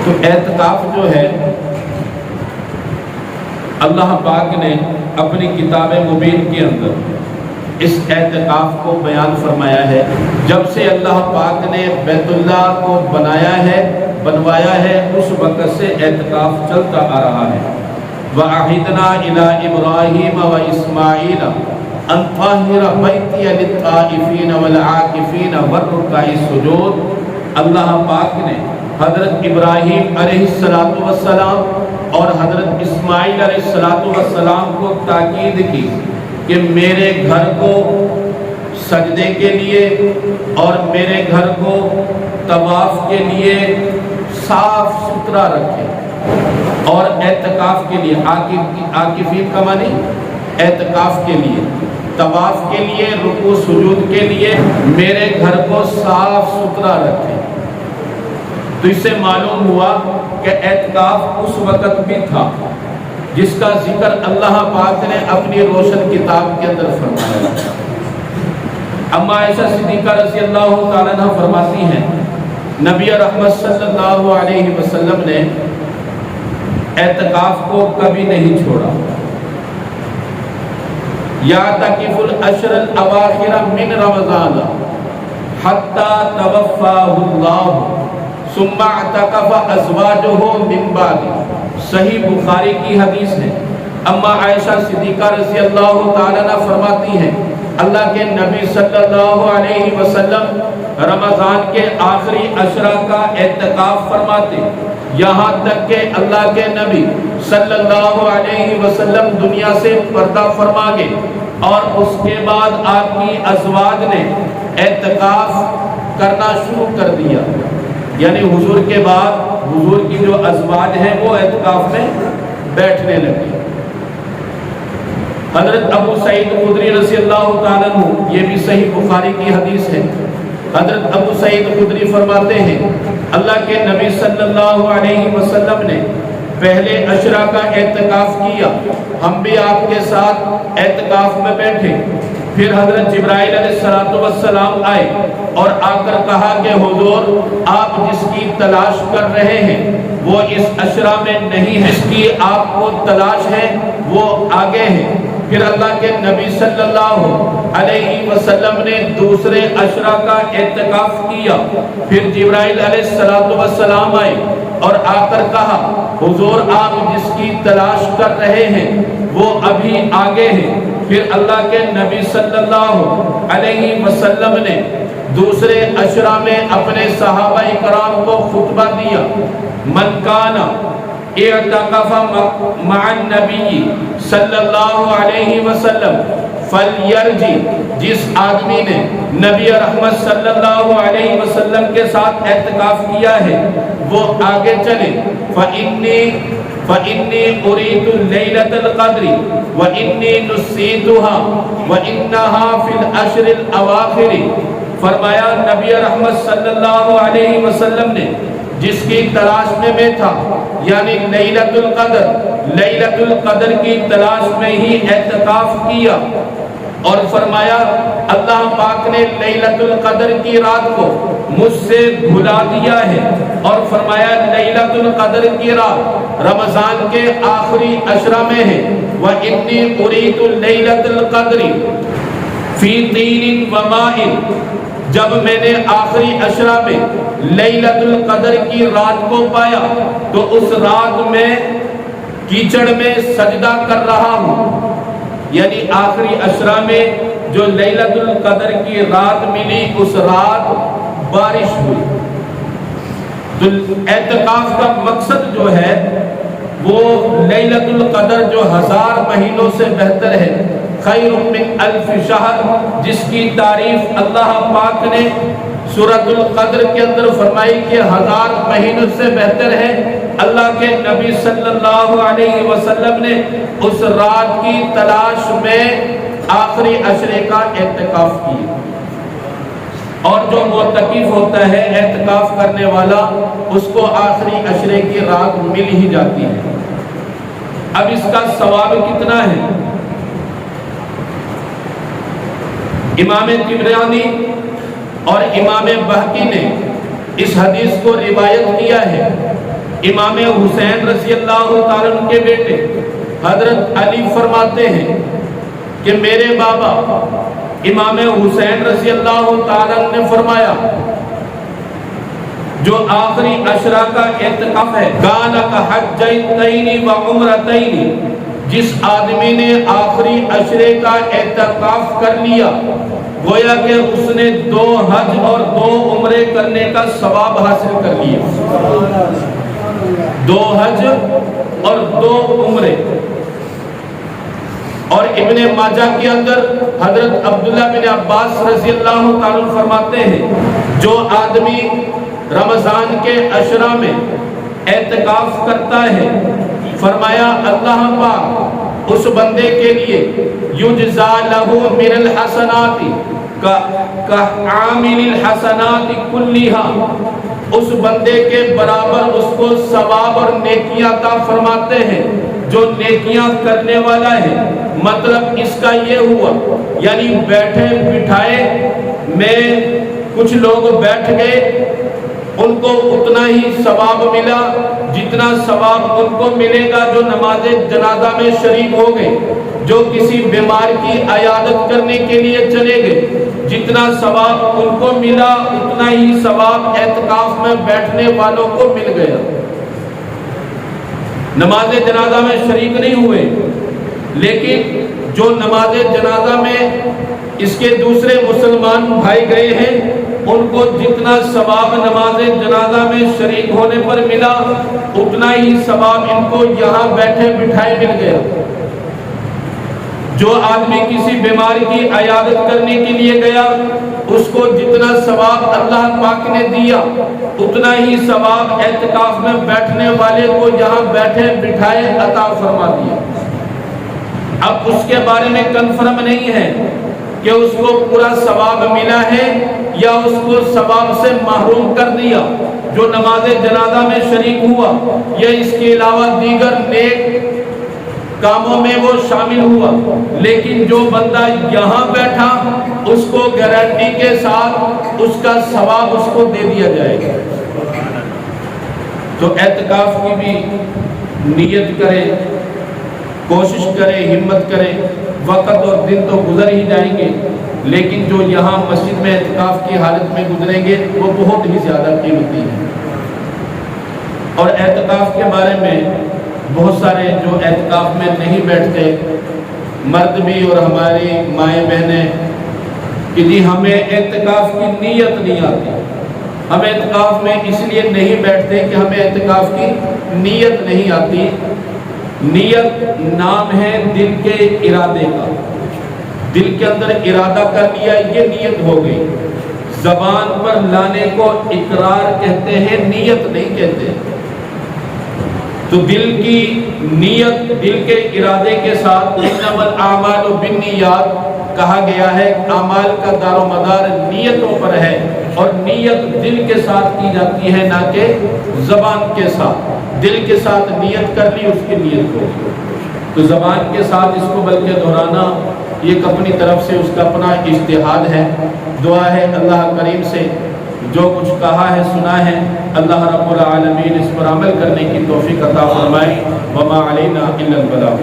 تو اعتکاف جو ہے اللہ پاک نے اپنی کتاب مبین کے اندر اس اعتکاف کو بیان فرمایا ہے۔ جب سے اللہ پاک نے بیت اللہ کو بنوایا ہے اس وقت سے اعتکاف چلتا آ رہا ہے۔ وَعَهِدْنَا إِلَىٰ إِبْرَاهِيمَ وَإِسْمَاعِيلَ أَن طَهِّرَ بَيْتِيَ لِلطَّائِفِينَ وَالْعَاكِفِينَ وَالرُّكَّعِ السُّجُودِ۔ اللہ پاک نے حضرت ابراہیم علیہ السلام اور حضرت اسماعیل علیہ السلام کو تاکید کی کہ میرے گھر کو سجدے کے لیے اور میرے گھر کو طواف کے لیے صاف ستھرا رکھیں، اور اعتکاف کے لیے عاکفین کا معنی اعتکاف کے لیے، طواف کے لیے، رکوع سجود کے لیے میرے گھر کو صاف ستھرا رکھیں۔ تو اس سے معلوم ہوا کہ اعتکاف اس وقت بھی تھا جس کا ذکر اللہ پاک نے اپنی روشن کتاب کے اندر فرمایا۔ اما عائشہ صدیقہ رضی اللہ تعالیٰ عنہ فرماتی ہیں نبی رحمت صلی اللہ علیہ وسلم نے اعتکاف کو کبھی نہیں چھوڑا۔ یعتکف العشر الاواخر من رمضان حتی توفاہ اللہ ثم اعتکف ازواجہ من بعد۔ صحیح بخاری کی حدیث ہے۔ اما عائشہ صدیقہ رضی اللہ تعالیٰ عنہ فرماتی ہیں اللہ کے نبی صلی اللہ علیہ وسلم رمضان کے آخری عشرہ کا اعتکاف فرماتے، یہاں تک کہ اللہ کے نبی صلی اللہ علیہ وسلم دنیا سے پردہ فرما گئے، اور اس کے بعد آپ کی ازواج نے اعتکاف کرنا شروع کر دیا، یعنی حضور کے بعد حضور کی جو ازواج ہیں وہ اعتکاف میں بیٹھنے لگے۔ حضرت ابو سعید خدری رضی اللہ تعالیٰ عنہ، یہ بھی صحیح بخاری کی حدیث ہے، حضرت ابو سعید خدری فرماتے ہیں اللہ کے نبی صلی اللہ علیہ وسلم نے پہلے عشرہ کا اعتکاف کیا، ہم بھی آپ کے ساتھ اعتکاف میں بیٹھے، پھر حضرت جبرائیل علیہ السلام آئے اور آ کر کہا کہ حضور آپ جس کی تلاش کر رہے ہیں وہ اس عشرہ میں نہیں ہے، جس کی آپ کو تلاش ہے وہ آگے ہے۔ پھر اللہ کے نبی صلی اللہ علیہ وسلم نے دوسرے عشرہ کا اعتکاف کیا، پھر جبرائیل علیہ السلام آئے اور آ کر کہا حضور آپ جس کی تلاش کر رہے ہیں وہ ابھی آگے ہے۔ پھر اللہ کے نبی صلی اللہ علیہ وسلم نے دوسرے عشرہ میں اپنے صحابہ کرام کو خطبہ دیا، من کانا اعتکف مع النبی صلی اللہ علیہ وسلم فلیرجی، جس آدمی نے نبی رحمت صلی اللہ علیہ وسلم کے ساتھ اعتکاف کیا ہے وہ آگے چلے، فإنی أريد الليلة القدر وإنی نسیتها وإنها في العشر الأواخر۔ فرمایا نبی رحمت صلی اللہ علیہ وسلم نے جس کی تلاش میں تھا، یعنی لیلۃ القدر کی تلاش میں ہی اعتکاف کیا، اور فرمایا اللہ پاک نے لیلۃ القدر کی رات کو مجھ سے بھلا دیا ہے، اور فرمایا لیلۃ القدر کی رات رمضان کے آخری عشرہ میں ہے، وَإِنِّي أُرِيدُ لَيْلَةَ الْقَدْرِ فِي طِينٍ وَمَاءٍ۔ جب میں نے آخری عشرہ میں لیلۃ القدر کی رات کو پایا تو اس رات میں کیچڑ میں سجدہ کر رہا ہوں، یعنی آخری عشرہ میں جو لیلۃ القدر کی رات ملی اس رات بارش ہوئی۔ تو اعتکاف کا مقصد جو ہے وہ لیلۃ القدر جو 1000 مہینوں سے بہتر ہے، خیر من الف شہر، جس کی تعریف اللہ پاک نے سورۃ القدر کے اندر فرمائی کہ 1000 مہینوں سے بہتر ہے۔ اللہ کے نبی صلی اللہ علیہ وسلم نے اس رات کی تلاش میں آخری عشرے کا اعتکاف کیا، اور جو معتکف ہوتا ہے اعتکاف کرنے والا اس کو آخری عشرے کی رات مل ہی جاتی ہے۔ اب اس کا ثواب کتنا ہے؟ امام طبرانی اور امام بہقی نے اس حدیث کو روایت کیا ہے امام حسین رضی اللہ تعالیٰ عنہ کے بیٹے حضرت علی فرماتے ہیں کہ میرے بابا امام حسین رضی اللہ تعالیٰ عنہ نے فرمایا جو آخری عشرہ کا اعتکاف ہے کانا کا حجتین و عمرتین، جس آدمی نے آخری عشرے کا اعتکاف کر لیا گویا کہ اس نے 2 حج اور 2 عمرے کرنے کا ثواب حاصل کر لیا، 2 حج اور 2 عمرے۔ اور ابن ماجہ کے اندر حضرت عبداللہ بن عباس رضی اللہ تعالیٰ فرماتے ہیں جو آدمی رمضان کے عشرہ میں اعتکاف کرتا ہے فرمایا اللہ پاک اس بندے کے لیے یجزا لہو من الحسنات کعامل الحسنات کلیہا، اس بندے کے برابر اس کو ثواب اور نیکیاں عطا فرماتے ہیں جو نیکیاں کرنے والا ہے۔ مطلب اس کا یہ ہوا یعنی بیٹھے بٹھائے میں کچھ لوگ بیٹھ گئے، ان کو اتنا ہی ثواب ملا جتنا ثواب ان کو ملے گا جو نماز جنازہ میں شریک ہو گئے، جو کسی بیمار کی عیادت کرنے کے لیے چلے گئے، جتنا ثواب ان کو ملا اتنا ہی ثواب اعتکاف میں بیٹھنے والوں کو مل گیا۔ نماز جنازہ میں شریک نہیں ہوئے لیکن جو نماز جنازہ میں اس کے دوسرے مسلمان بھائی گئے ہیں ان کو جتنا ثواب نماز جنازہ میں شریک ہونے پر ملا اتنا ہی ثواب ان کو یہاں بیٹھے بٹھائے مل گیا۔ جو آدمی کسی بیمار کی عیادت کرنے کے لیے گیا اس کو جتنا ثواب اللہ پاک نے دیا اتنا ہی ثواب اعتکاف میں بیٹھنے والے کو یہاں بیٹھے بٹھائے عطا فرما دیا۔ اب اس کے بارے میں کنفرم نہیں ہے کہ اس کو پورا ثواب ملا ہے یا اس کو ثواب سے محروم کر دیا جو نماز جنازہ میں شریک ہوا، یا اس کے علاوہ دیگر نیک کاموں میں وہ شامل ہوا، لیکن جو بندہ یہاں بیٹھا اس کو گارنٹی کے ساتھ اس کا ثواب اس کو دے دیا جائے گا۔ تو اعتکاف کی بھی نیت کرے، کوشش کرے، ہمت کرے۔ وقت اور دن تو گزر ہی جائیں گے لیکن جو یہاں مسجد میں اعتکاف کی حالت میں گزریں گے وہ بہت ہی زیادہ قیمتی ہے۔ اور اعتکاف کے بارے میں بہت سارے جو اعتکاف میں نہیں بیٹھتے مرد بھی اور ہماری مائیں بہنیں کہ جی ہمیں اعتکاف کی نیت نہیں آتی، ہم اعتکاف میں اس لیے نہیں بیٹھتے کہ ہمیں اعتکاف کی نیت نہیں آتی۔ نیت نام ہے دل کے ارادے کا، دل کے اندر ارادہ کر لیا یہ نیت ہو گئی۔ زبان پر لانے کو اقرار کہتے ہیں، نیت نہیں کہتے۔ تو دل کی نیت، دل کے ارادے کے ساتھ انما الاعمال بالنیات کہا گیا ہے، اعمال کا دار و مدار نیتوں پر ہے اور نیت دل کے ساتھ کی جاتی ہے نہ کہ زبان کے ساتھ۔ دل کے ساتھ نیت کر لی اس کی نیت ہو، تو زبان کے ساتھ اس کو بلکہ دہرانا یہ اپنی طرف سے اس کا اپنا اجتہاد ہے۔ دعا ہے اللہ کریم سے جو کچھ کہا ہے سنا ہے اللہ رب العالمین اس پر عمل کرنے کی توفیق عطا فرمائے۔ وما علینا الا البلاغ۔